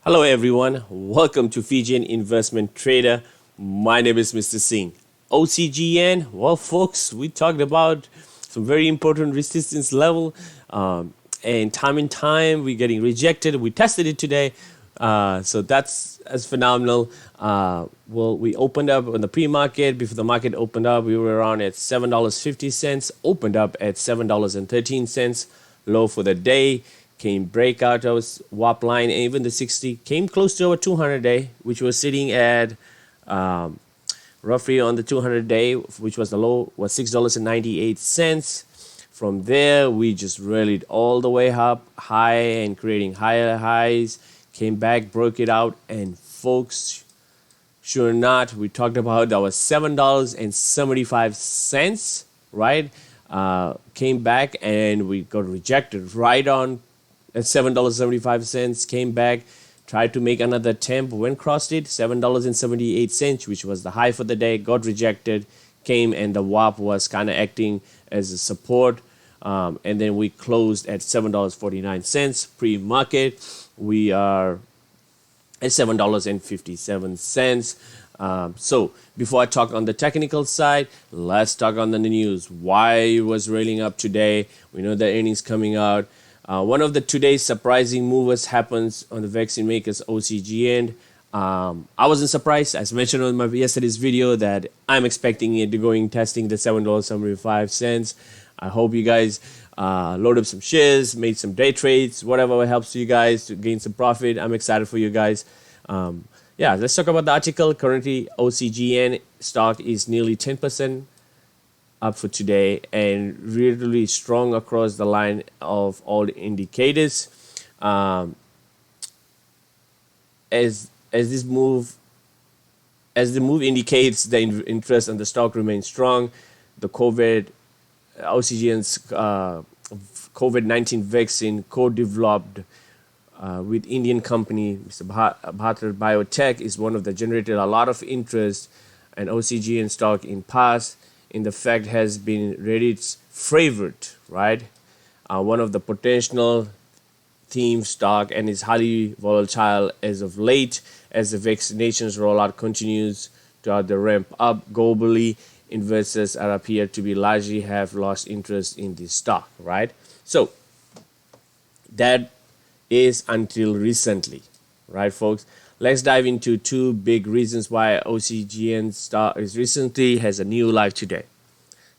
Hello everyone, welcome to Fijian Investment Trader. My name is Mr. Singh. OCGN, well folks, we talked about some very important resistance level and time we're getting rejected. We tested it today, so that's as phenomenal. We opened up on the pre-market. Before the market opened up, we were around at $7.50, opened up at $7.13, low for the day. Came break out of WAP line, and even the 60 came close to our 200 day, which was sitting at roughly on the 200 day, which was the low, was $6.98. From there, we just rallied all the way up high and creating higher highs. Came back, broke it out, and folks, sure or not, we talked about that was $7.75, right? Came back and we got rejected right on at $7.75, came back, tried to make another attempt, when crossed it, $7.78, which was the high for the day, got rejected, came and the WAP was kind of acting as a support. And then we closed at $7.49 pre-market. We are at $7.57. So before I talk on the technical side, let's talk on the news. Why it was railing up today? We know the earnings coming out. One of the today's surprising movers happens on the vaccine makers Ocgn. I wasn't surprised, as mentioned on my yesterday's video, that I'm expecting it to going testing the $7.75. I hope you guys load up some shares, made some day trades, whatever helps you guys to gain some profit. I'm excited for you guys. Yeah, let's talk about the article. Currently, Ocgn stock is nearly 10% up for today and really strong across the line of all the indicators. As the move indicates, the interest on the stock remains strong. The Ocgn's COVID-19 vaccine co-developed with Indian company Mr. Bharat Biotech is one of the generated a lot of interest, and Ocgn stock in past in the fact has been Reddit's favorite, right? One of the potential theme stock and is highly volatile as of late as the vaccinations rollout continues to the ramp up globally. Investors are appear to be largely have lost interest in this stock, right? So that is until recently, right, folks? Let's dive into two big reasons why Ocgn stock is recently has a new life today.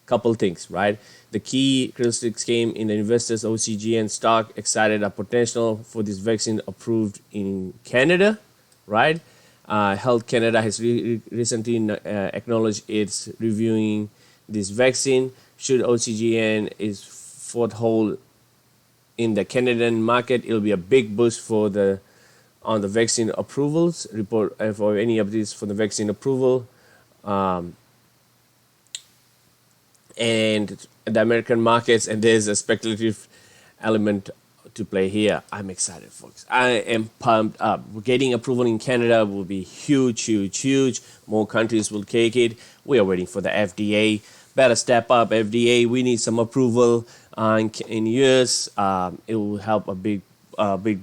Couple things, right? The key characteristics came in the investors Ocgn stock excited a potential for this vaccine approved in Canada, right? Health Canada has recently acknowledged it's reviewing this vaccine. Should Ocgn is foothold in the Canadian market, it'll be a big boost for the on the vaccine approvals report for any of these for the vaccine approval, and the American markets. And there's a speculative element to play here. I'm excited, folks. I am pumped up. Getting approval in Canada will be huge. More countries will take it. We are waiting for the FDA. Better step up, FDA. We need some approval in US. It will help a big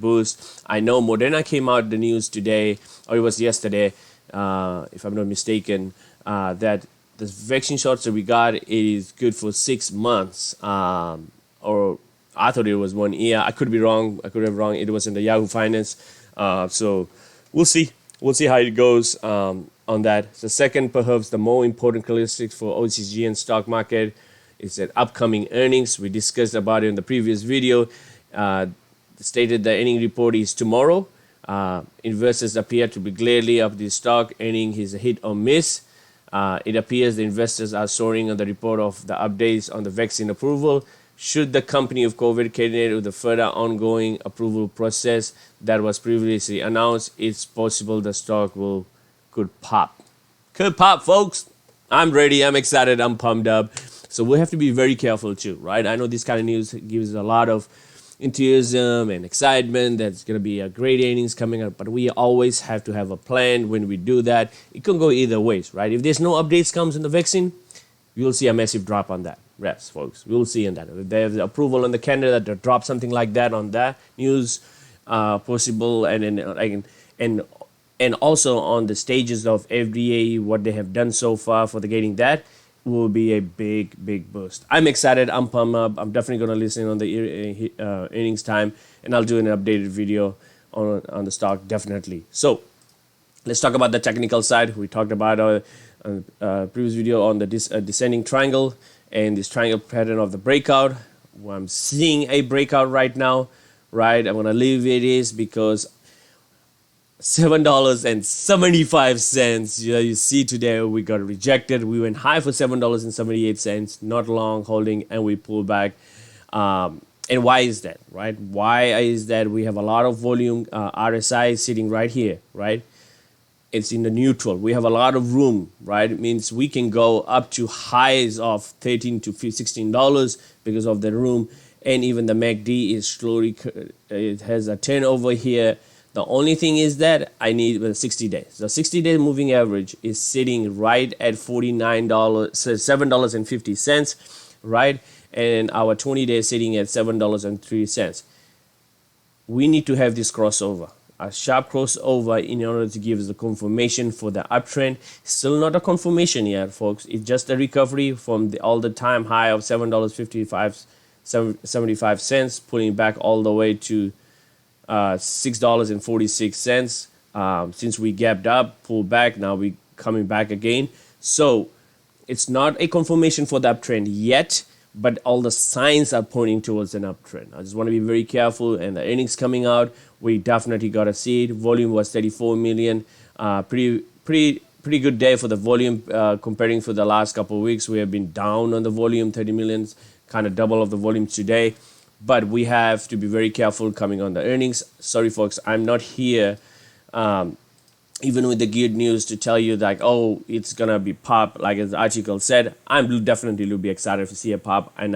boost. I know Moderna came out the news today, or it was yesterday, if I'm not mistaken, that the vaccine shots that we got is good for 6 months, or I thought it was 1 year. I could be wrong. It was in the Yahoo Finance. So we'll see. We'll see how it goes on that. The second, perhaps the more important characteristics for Ocgn stock market is that upcoming earnings. We discussed about it in the previous video. Stated the earning report is tomorrow. Investors appear to be clearly of the stock. Earning is a hit or miss. It appears the investors are soaring on the report of the updates on the vaccine approval. Should the company of COVID candidate with the further ongoing approval process that was previously announced, it's possible the stock could pop. Could pop, folks. I'm ready. I'm excited. I'm pumped up. So we have to be very careful too, right? I know this kind of news gives a lot of enthusiasm and excitement that's going to be a great earnings coming up, but we always have to have a plan when we do that. It can go either ways, right? If there's no updates comes in the vaccine, you'll see a massive drop on that. Yes, folks, we'll see in that. If there's approval on the Canada that drop something like that on that news, possible, and also on the stages of FDA, what they have done so far for the getting that will be a big boost. I'm excited. I'm pumped up. I'm definitely gonna listen on the earnings time, and I'll do an updated video on the stock definitely. So let's talk about the technical side. We talked about previous video on the descending triangle and this triangle pattern of the breakout. Well, I'm seeing a breakout right now, right? I'm gonna leave it is because $7.75. You see today we got rejected. We went high for $7.78, not long holding, and we pulled back. And why is that, right? Why is that? We have a lot of volume. RSI sitting right here, right? It's in the neutral. We have a lot of room, right? It means we can go up to highs of $13 to $16 because of the room. And even the MACD is slowly, it has a turnover here. The only thing is that I need 60 days. The 60-day moving average is sitting right at $7.50, right? And our 20-day is sitting at $7.03. We need to have this crossover, a sharp crossover, in order to give us the confirmation for the uptrend. Still not a confirmation yet, folks. It's just a recovery from the all-the-time high of $7.75, pulling back all the way to $6.46. Since we gapped up, pulled back, now we coming back again. So it's not a confirmation for the uptrend yet, but all the signs are pointing towards an uptrend. I just want to be very careful. And the earnings coming out, we definitely got to see it. Volume was 34 million. Pretty good day for the volume. Comparing to the last couple of weeks, we have been down on the volume, 30 millions, kind of double of the volume today. But we have to be very careful coming on the earnings. Sorry, folks, I'm not here, even with the good news, to tell you that, oh, it's going to be pop, like the article said. I'm definitely will be excited to see a pop. And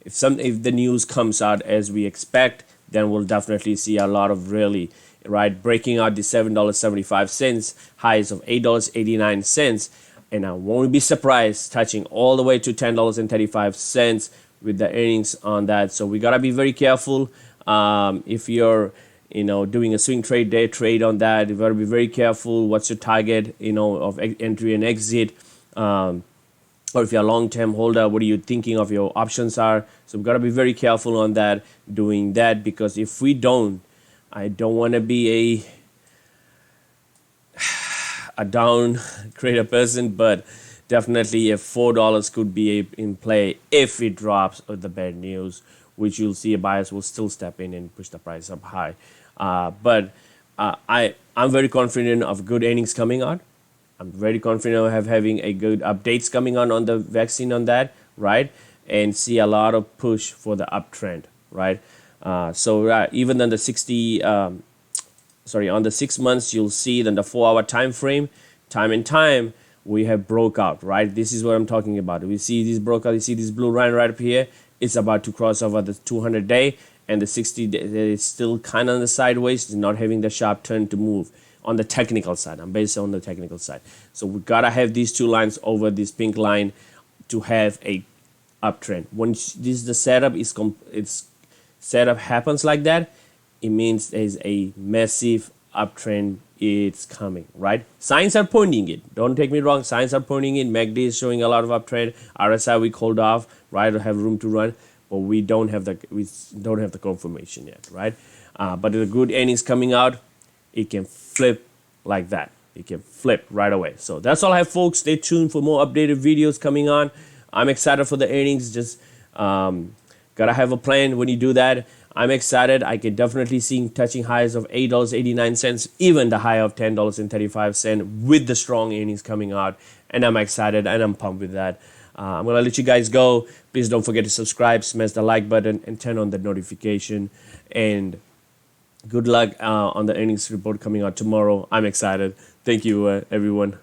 if the news comes out as we expect, then we'll definitely see a lot of really, right, breaking out the $7.75, highs of $8.89. And I won't be surprised touching all the way to $10.35 with the earnings on that. So we gotta be very careful. If you're doing a swing trade, day trade on that, you gotta be very careful. What's your target, of entry and exit? Or if you're a long-term holder, what are you thinking of your options are? So we've got to be very careful on that, doing that, because if we don't, I don't want to be a down trader person, but definitely if $4 could be in play if it drops or the bad news, which you'll see a buyers will still step in and push the price up high. But I'm very confident of good earnings coming out. I'm very confident of having a good updates coming on the vaccine on that, right? And see a lot of push for the uptrend, right? Even on the on the 6 months, you'll see then the 4-hour time frame, time we have broke out, right? This is what I'm talking about. We see this broke out. You see this blue line right up here. It's about to cross over the 200-day, and the 60-day is still kind of on the sideways. It's not having the sharp turn to move on the technical side. I'm based on the technical side. So we gotta have these two lines over this pink line to have a uptrend. Once the setup happens like that, it means there's a massive uptrend. It's coming, right? Signs are pointing it. Don't take me wrong. Signs are pointing it. MACD is showing a lot of uptrend. RSI we called off, right? We have room to run, but we don't have the confirmation yet, right? But the good earnings coming out, it can flip like that. It can flip right away. So that's all I have, folks. Stay tuned for more updated videos coming on. I'm excited for the earnings. Just gotta have a plan when you do that. I'm excited. I can definitely see touching highs of $8.89, even the high of $10.35 with the strong earnings coming out. And I'm excited and I'm pumped with that. I'm going to let you guys go. Please don't forget to subscribe, smash the like button, and turn on the notification. And good luck on the earnings report coming out tomorrow. I'm excited. Thank you, everyone.